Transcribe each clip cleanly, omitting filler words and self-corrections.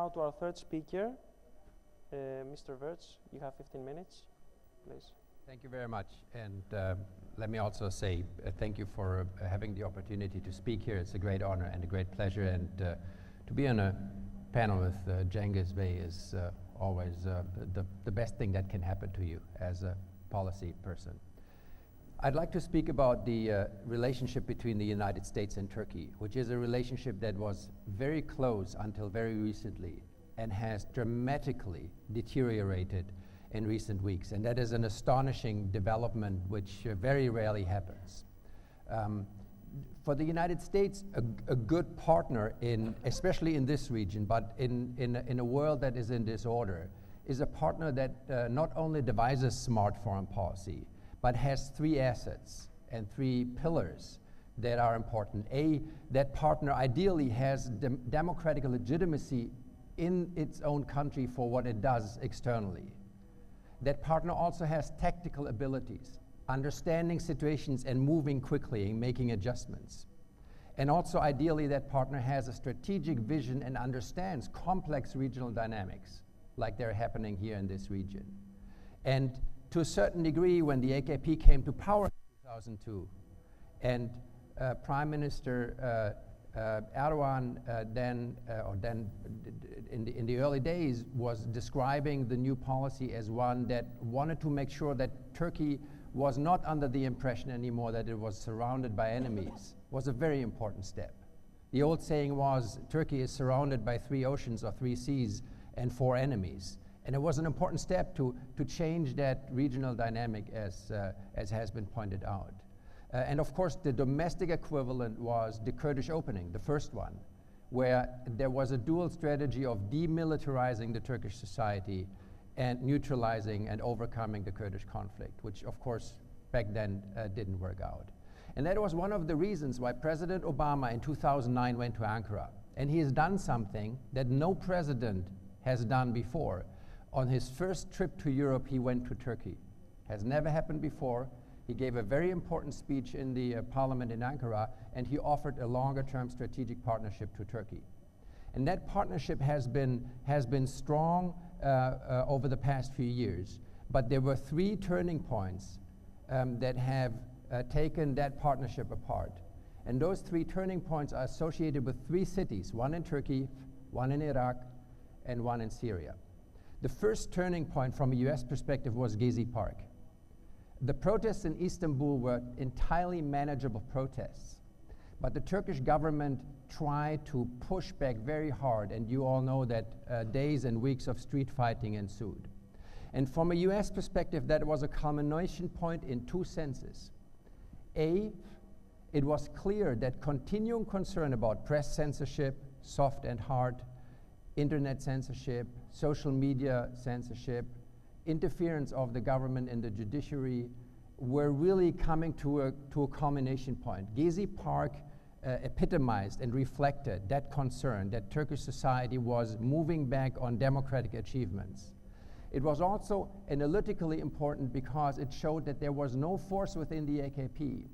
Now to our third speaker, Mr. Werz. You have 15 minutes, please. Thank you very much, and let me also say thank you for having the opportunity to speak here. It's a great honor and a great pleasure, and to be on a panel with Cengiz is always the best thing that can happen to you as a policy person. I'd like to speak about the relationship between the United States and Turkey, which is a relationship that was very close until very recently and has dramatically deteriorated in recent weeks. And that is an astonishing development which very rarely happens. For the United States, a good partner, especially in this region, but in a world that is in disorder, is a partner that not only devises smart foreign policy, but has three assets and three pillars that are important. That partner ideally has democratic legitimacy in its own country for what it does externally. That partner also has tactical abilities, understanding situations and moving quickly and making adjustments. And also ideally that partner has a strategic vision and understands complex regional dynamics like they're happening here in this region. And to a certain degree, when the AKP came to power in 2002, and Prime Minister Erdogan then in the early days was describing the new policy as one that wanted to make sure that Turkey was not under the impression anymore that it was surrounded by enemies, was a very important step. The old saying was, Turkey is surrounded by 3 oceans or 3 seas and 4 enemies. And it was an important step to change that regional dynamic as has been pointed out. And of course, the domestic equivalent was the Kurdish opening, the first one, where there was a dual strategy of demilitarizing the Turkish society and neutralizing and overcoming the Kurdish conflict, which of course back then didn't work out. And that was one of the reasons why President Obama in 2009 went to Ankara. And he has done something that no president has done before. On his first trip to Europe, he went to Turkey. Has never happened before. He gave a very important speech in the parliament in Ankara, and he offered a longer-term strategic partnership to Turkey. And that partnership has been strong over the past few years. But there were 3 turning points that have taken that partnership apart. And those 3 turning points are associated with 3 cities, one in Turkey, one in Iraq, and one in Syria. The first turning point from a US perspective was Gezi Park. The protests in Istanbul were entirely manageable protests, but the Turkish government tried to push back very hard, and you all know that days and weeks of street fighting ensued. And from a US perspective, that was a culmination point in 2 senses. It was clear that continuing concern about press censorship, soft and hard, internet censorship, social media censorship, interference of the government in the judiciary were really coming to a culmination point. Gezi Park epitomized and reflected that concern that Turkish society was moving back on democratic achievements. It was also analytically important because it showed that there was no force within the AKP,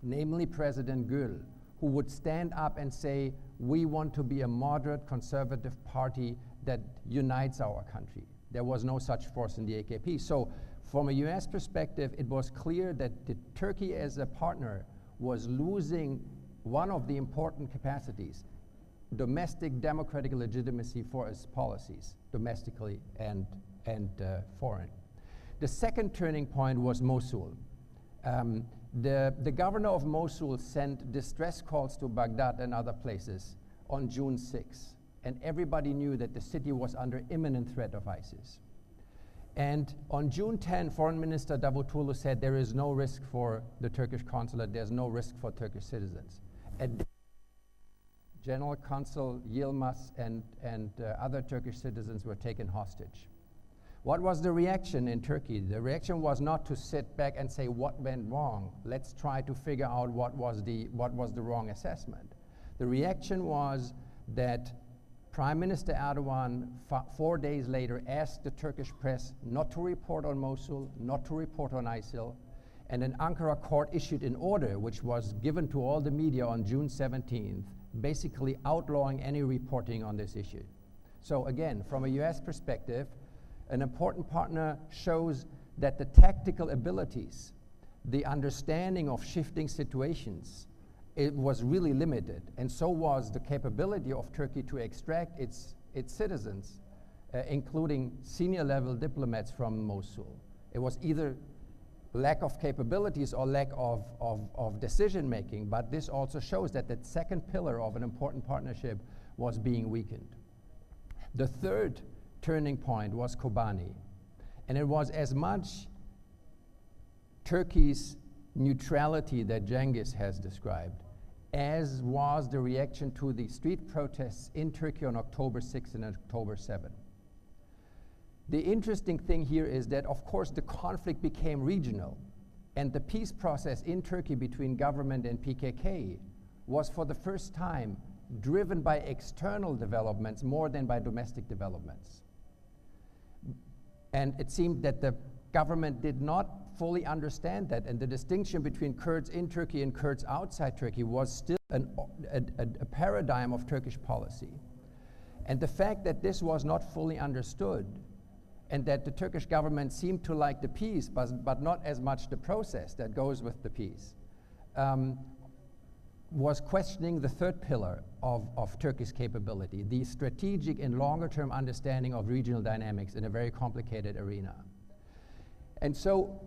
namely President Gül, who would stand up and say, we want to be a moderate conservative party that unites our country. There was no such force in the AKP. So from a US perspective, it was clear that Turkey as a partner was losing one of the important capacities, domestic democratic legitimacy for its policies, domestically and foreign. The second turning point was Mosul. The governor of Mosul sent distress calls to Baghdad and other places on June 6, and everybody knew that the city was under imminent threat of ISIS. And on June 10, Foreign Minister Davutoglu said there is no risk for the Turkish consulate, there's no risk for Turkish citizens. General Consul Yilmaz and other Turkish citizens were taken hostage. What was the reaction in Turkey? The reaction was not to sit back and say what went wrong. Let's try to figure out what was the wrong assessment. The reaction was that Prime Minister Erdogan 4 days later asked the Turkish press not to report on Mosul, not to report on ISIL, and an Ankara court issued an order which was given to all the media on June 17th, basically outlawing any reporting on this issue. So again, from a US perspective, an important partner shows that the tactical abilities, the understanding of shifting situations, it was really limited, and so was the capability of Turkey to extract its citizens, including senior level diplomats from Mosul. It was either lack of capabilities or lack of decision making, but this also shows that the second pillar of an important partnership was being weakened. The third turning point was Kobani, and it was as much Turkey's neutrality that Cengiz has described, as was the reaction to the street protests in Turkey on October 6 and October 7. The interesting thing here is that, of course, the conflict became regional, and the peace process in Turkey between government and PKK was for the first time driven by external developments more than by domestic developments. And it seemed that the government did not fully understand that, and the distinction between Kurds in Turkey and Kurds outside Turkey was still a paradigm of Turkish policy. And the fact that this was not fully understood, and that the Turkish government seemed to like the peace, but not as much the process that goes with the peace, was questioning the third pillar of Turkey's capability, the strategic and longer-term understanding of regional dynamics in a very complicated arena. And so,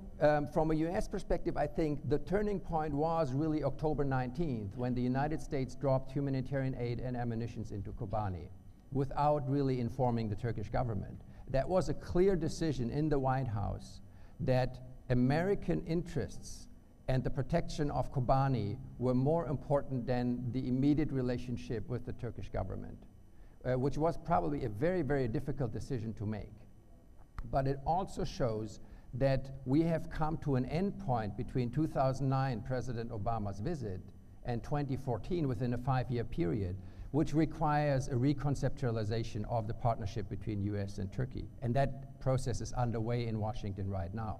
from a US perspective, I think the turning point was really October 19th, when the United States dropped humanitarian aid and ammunition into Kobani without really informing the Turkish government. That was a clear decision in the White House that American interests and the protection of Kobani were more important than the immediate relationship with the Turkish government, which was probably a very, very difficult decision to make. But it also shows that we have come to an end point between 2009, President Obama's visit, and 2014, within a 5-year period, which requires a reconceptualization of the partnership between US and Turkey. And that process is underway in Washington right now.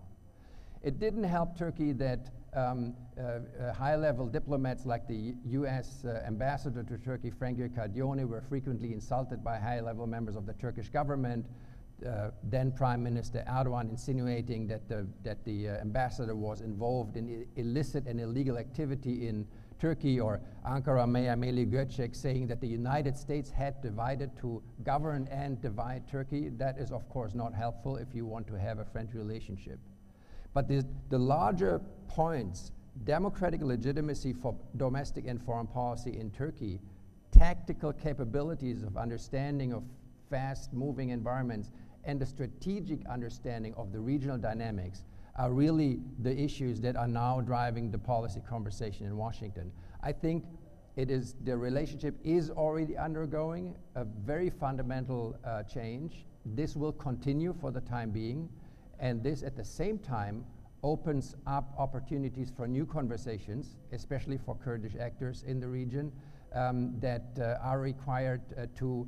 It didn't help Turkey that high-level diplomats like the US ambassador to Turkey, Franco Cardione, were frequently insulted by high-level members of the Turkish government. Then Prime Minister Erdogan insinuating that the ambassador was involved in illicit and illegal activity in Turkey, or Ankara Mayor Melih Gökçek saying that the United States had divided to govern and divide Turkey. That is, of course, not helpful if you want to have a friendly relationship. But the larger points, democratic legitimacy for domestic and foreign policy in Turkey, tactical capabilities of understanding of fast-moving environments, and the strategic understanding of the regional dynamics are really the issues that are now driving the policy conversation in Washington. I think the relationship is already undergoing a very fundamental change. This will continue for the time being, and this at the same time opens up opportunities for new conversations, especially for Kurdish actors in the region, that are required to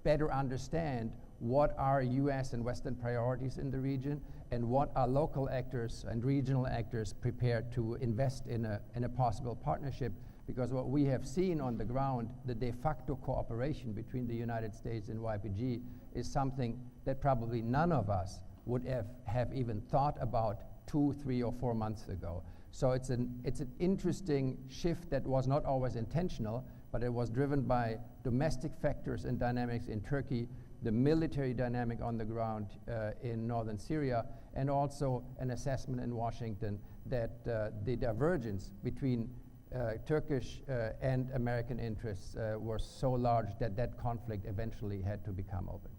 better understand what are US and Western priorities in the region, and what are local actors and regional actors prepared to invest in a possible partnership. Because what we have seen on the ground, the de facto cooperation between the United States and YPG, is something that probably none of us would have even thought about 2, 3, or 4 months ago. So it's an interesting shift that was not always intentional, but it was driven by domestic factors and dynamics in Turkey, the military dynamic on the ground in northern Syria, and also an assessment in Washington that the divergence between Turkish and American interests were so large that that conflict eventually had to become open.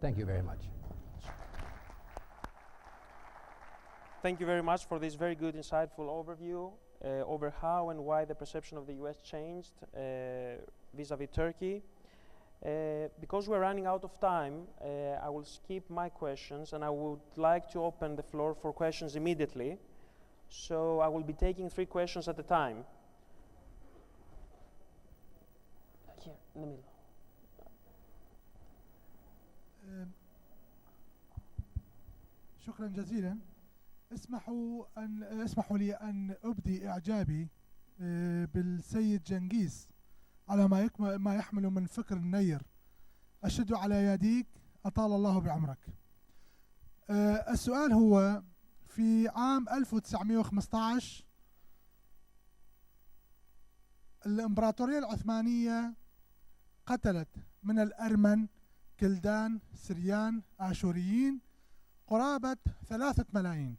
Thank you very much. Thank you very much for this very good, insightful overview over how and why the perception of the US changed vis-a-vis Turkey. Because we're running out of time, I will skip my questions, and I would like to open the floor for questions immediately. So I will be taking 3 questions at a time. Here, in the middle. شكرا جزيلا. اسمحوا لي أن أبدي إعجابي بالسيد جنجيز على ما يحمل من فكر نير أشد على يديك أطال الله بعمرك. السؤال هو في عام 1915 الإمبراطورية العثمانية قتلت من الأرمن كلدان سريان آشوريين قرابة 3 ملايين،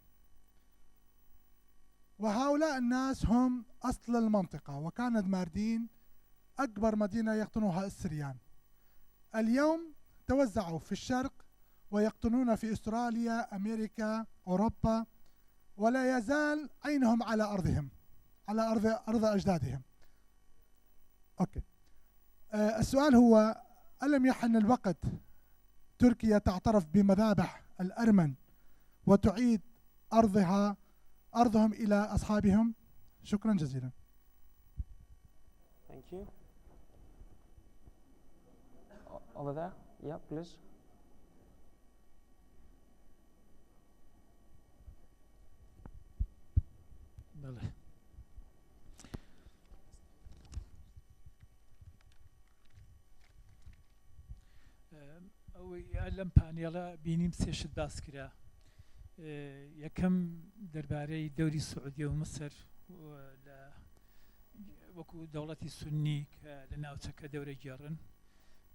وهؤلاء الناس هم أصل المنطقة، وكانت ماردين أكبر مدينة يقطنها السريان. اليوم توزعوا في الشرق ويقطنون في أستراليا، أمريكا، أوروبا، ولا يزال عينهم على أرضهم، على أرض أجدادهم. أوكي. السؤال هو: ألم يحن الوقت تركيا تعترف بمذابح الأرمن وتعيد أرضهم إلى أصحابهم؟ شكرا جزيلا. Thank you. Over there, yeah, please. بله. ئەوەی لەم پانێڵە بینیم سێشت باس کرا. یەکەم دەربارەی دەوری سعودیە و مسر لە وەکو دەوڵەتی سونی کە لە ناوچەکە دەورە گێڕن،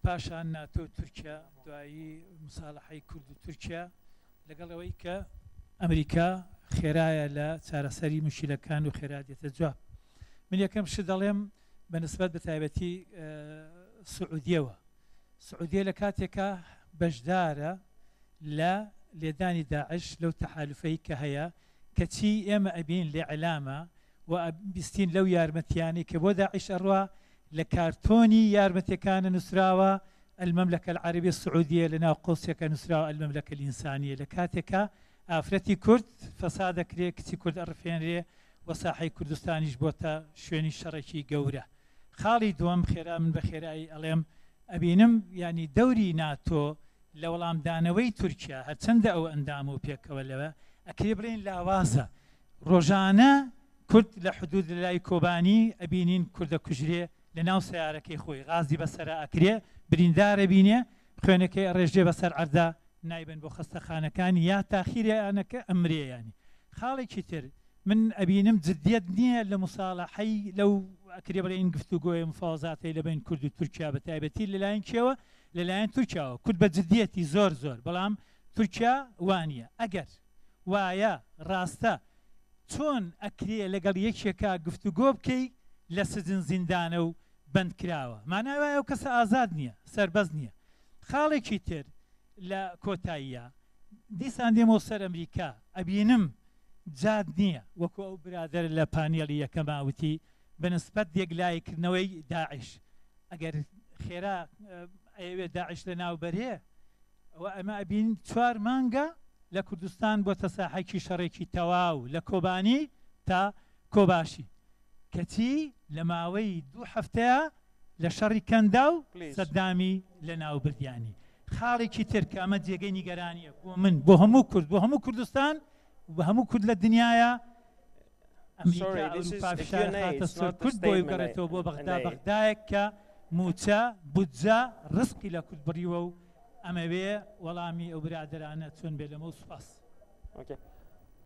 پاشان ناتۆ تورکیا، دوایی مساڵحەی کورد و تورکیا، لەگەڵەوەی کە ئەمریکا خێرایە لە چارەسەری مشکلەکان و خێرا دێتە جواب. من یەکەم شت دەڵێم بەنسبەت بە تایبەتی سعودیەوە. سعودیە لە کاتێکە بەشدارە لە لێدانی داعش لەو تەحالوفەی کە هەیە، کەچی ئێمە ئەبین لێ عەلامە و بیستین لەو یارمەتیانی کە بۆ داعش ئەڕوا لە کارتۆنی یارمەتیەکانە نووسراوە المملكة العربية السعودية لنا قوسيك نسراء المملكة الإنسانية لكاتك ئافرەتی کورد فەسادە کرێ، کچی کورد ئەڕفێنرێ، وەساحەی کوردستانیش بۆتە شوێنی شەڕێکی گەورە. خاڵی دووەم خێرا من بە خێرایی ئەڵێم ئەبینم ینی دەوری ناتۆ لە وەڵامدانەوەی تورکیا هەرچەندە ئەو ئەندام و پێکەوە لەوە ئەکرێ بڵێن لاوازە. ڕۆژانە کورد لە حدود لای کۆبانی ئەبینین کوردە کوژرێ لە ناو سیارەکەی خۆی، غازی بەسەرا ئەکرێ، بریندارە بینێ، خوێنەکەی ئەڕێژێ بەسەر عەردا نایبن بۆ خەستەخانەکانی یا تاخیرەیانەکە ئەمرێیانی. خاڵێکی تر من ئەبینم جدیت نییە لە مساڵحەی لەو ئەکرێ بڵێن گفتوگۆی مفاوەزاتەی لە بین کورد و تورکیا بە تایبەتی لەلایەن کێوە؟ لەلایەن تورکیاوە. کورد بە جدیەتی زۆر زۆر، بەڵام تورکیا وانە. ئەگەر وایە ڕاستە چۆن ئەکرێ لەگەڵ یەکێکا گفتوگۆ بکەی لە سجن زیندانە و بەندکراوە؟ مانای وایە ئەو کەسە ئازاد نییە، سەربەز نییە. خاڵێکی تر لە کۆتاییە دیسان دێمەوە سەر ئەمریکا، ئەبینم جاد نییە وەکو ئەو برادر لە پانێڵی یەکەماوتی بەنسبەت یەکلایکردنەوەی داعش. ئەگەر خێرا ئەوێ داعش لە ناوبەرێ ئەوە ئەمە ئەبین 4 مانگە لە کوردستان بۆ تەساحەکی شەڕێکی تەواو لە کۆبانی تا کۆباشی، کەچی لە ماوەی 2 هەفتەیە لە شەڕی کەندا و سەدامی لە ناوبردیانی. خاڵێکی تر کە ئەمە جێگەی نیگەرانیە بۆ من، بۆ هەموو کورد، بۆ هەموو کوردستان، بە هەموو کورد لە دنیاە، ئەمریکا ئەوروپا فشار خاتە سەر کورد بۆی بگەڕێتەوە بۆ بەغدا، بەغدایەک کە موچە بودجە ڕزقی لە کورد بڕیوە و ئەمەوێ وەڵامی ئەو برادرانە چۆن بێ لەمە و سوپاس.